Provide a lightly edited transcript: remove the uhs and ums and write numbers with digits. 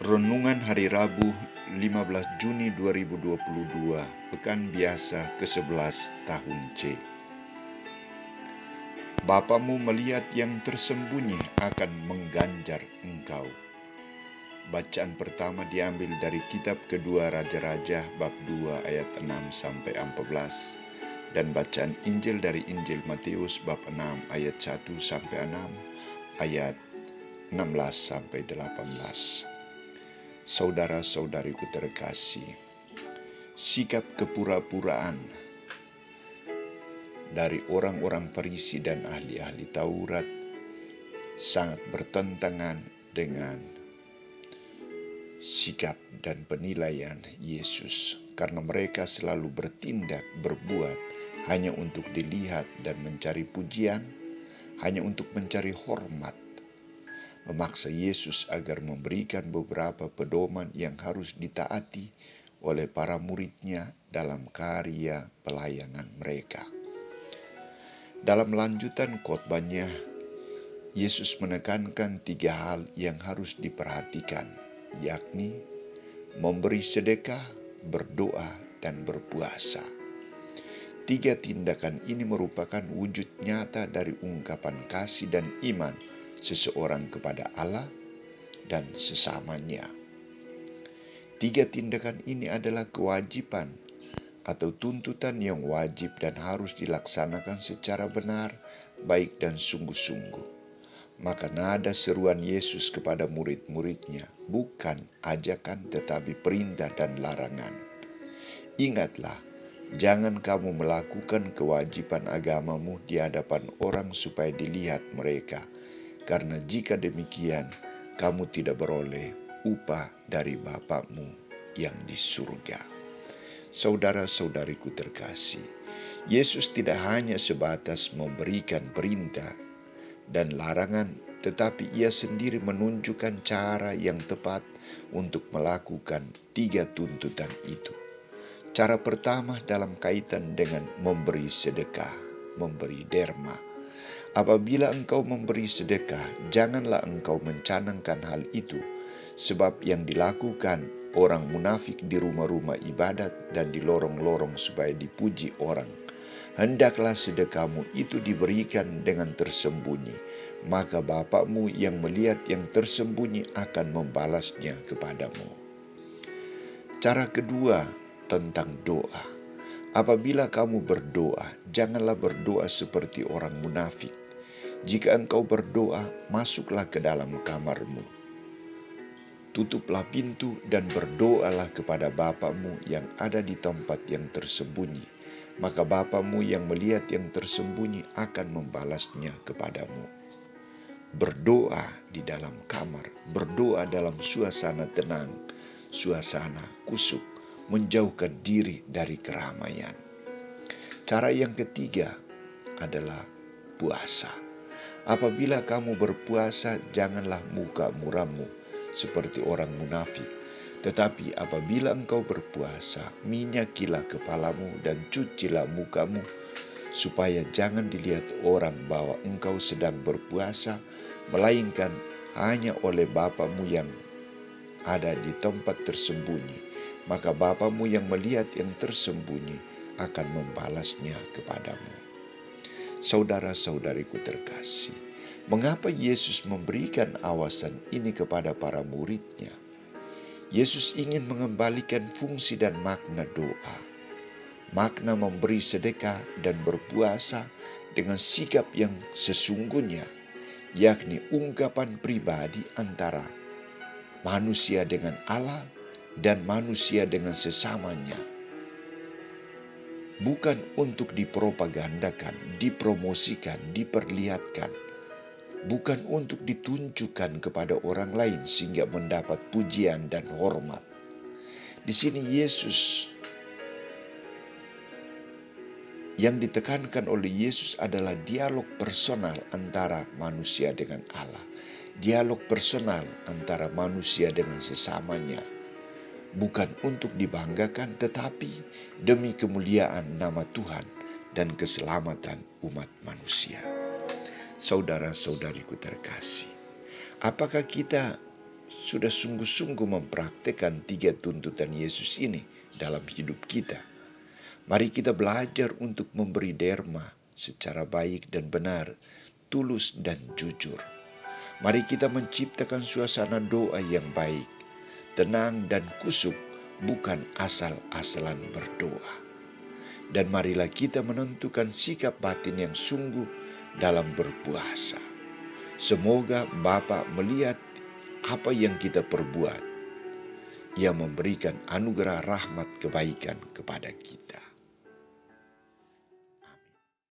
Renungan Hari Rabu 15 Juni 2022, Pekan Biasa ke-11 tahun C. Bapamu melihat yang tersembunyi akan mengganjar engkau. Bacaan pertama diambil dari kitab kedua Raja-Raja bab 2 ayat 6-14 dan bacaan Injil dari Injil Matius bab 6 ayat 1-6, ayat 16-18. Saudara-saudariku terkasih, sikap kepura-puraan dari orang-orang Farisi dan ahli-ahli Taurat sangat bertentangan dengan sikap dan penilaian Yesus, karena mereka selalu berbuat hanya untuk dilihat dan mencari pujian, hanya untuk mencari hormat, memaksa Yesus agar memberikan beberapa pedoman yang harus ditaati oleh para muridnya dalam karya pelayanan mereka. Dalam lanjutan khotbahnya, Yesus menekankan 3 hal yang harus diperhatikan, yakni memberi sedekah, berdoa, dan berpuasa. 3 tindakan ini merupakan wujud nyata dari ungkapan kasih dan iman seseorang kepada Allah dan sesamanya. 3 tindakan ini adalah kewajiban atau tuntutan yang wajib dan harus dilaksanakan secara benar, baik dan sungguh-sungguh. Maka nada seruan Yesus kepada murid-muridnya bukan ajakan tetapi perintah dan larangan. Ingatlah, jangan kamu melakukan kewajiban agamamu di hadapan orang supaya dilihat mereka, karena jika demikian, kamu tidak beroleh upah dari Bapakmu yang di surga. Saudara-saudariku terkasih, Yesus tidak hanya sebatas memberikan perintah dan larangan, tetapi ia sendiri menunjukkan cara yang tepat untuk melakukan 3 tuntutan itu. Cara pertama dalam kaitan dengan memberi sedekah, memberi derma. Apabila engkau memberi sedekah, janganlah engkau mencanangkan hal itu, sebab yang dilakukan orang munafik di rumah-rumah ibadat dan di lorong-lorong supaya dipuji orang. Hendaklah sedekahmu itu diberikan dengan tersembunyi, maka Bapakmu yang melihat yang tersembunyi akan membalasnya kepadamu. Cara kedua tentang doa. Apabila kamu berdoa, janganlah berdoa seperti orang munafik. Jika engkau berdoa, masuklah ke dalam kamarmu, tutuplah pintu dan berdoalah kepada Bapakmu yang ada di tempat yang tersembunyi. Maka Bapakmu yang melihat yang tersembunyi akan membalasnya kepadamu. Berdoa di dalam kamar, berdoa dalam suasana tenang, suasana kusuk, menjauhkan diri dari keramaian. Cara yang ketiga adalah puasa. Apabila kamu berpuasa, janganlah muka murammu seperti orang munafik. Tetapi apabila engkau berpuasa, minyakilah kepalamu dan cucilah mukamu, supaya jangan dilihat orang bahwa engkau sedang berpuasa, melainkan hanya oleh Bapakmu yang ada di tempat tersembunyi. Maka Bapakmu yang melihat yang tersembunyi akan membalasnya kepadamu. Saudara-saudariku terkasih, mengapa Yesus memberikan awasan ini kepada para muridnya? Yesus ingin mengembalikan fungsi dan makna doa, makna memberi sedekah dan berpuasa dengan sikap yang sesungguhnya, yakni ungkapan pribadi antara manusia dengan Allah dan manusia dengan sesamanya. Bukan untuk dipropagandakan, dipromosikan, diperlihatkan. Bukan untuk ditunjukkan kepada orang lain sehingga mendapat pujian dan hormat. Di sini Yesus, yang ditekankan oleh Yesus adalah dialog personal antara manusia dengan Allah. Dialog personal antara manusia dengan sesamanya. Bukan untuk dibanggakan, tetapi demi kemuliaan nama Tuhan dan keselamatan umat manusia. Saudara-saudariku terkasih, apakah kita sudah sungguh-sungguh mempraktekkan 3 tuntutan Yesus ini dalam hidup kita. Mari kita belajar untuk memberi derma secara baik dan benar, tulus dan jujur. Mari kita menciptakan suasana doa yang baik, tenang dan kusuk, bukan asal-asalan berdoa. Dan marilah kita menentukan sikap batin yang sungguh dalam berpuasa. Semoga Bapa melihat apa yang kita perbuat. Ia memberikan anugerah rahmat kebaikan kepada kita.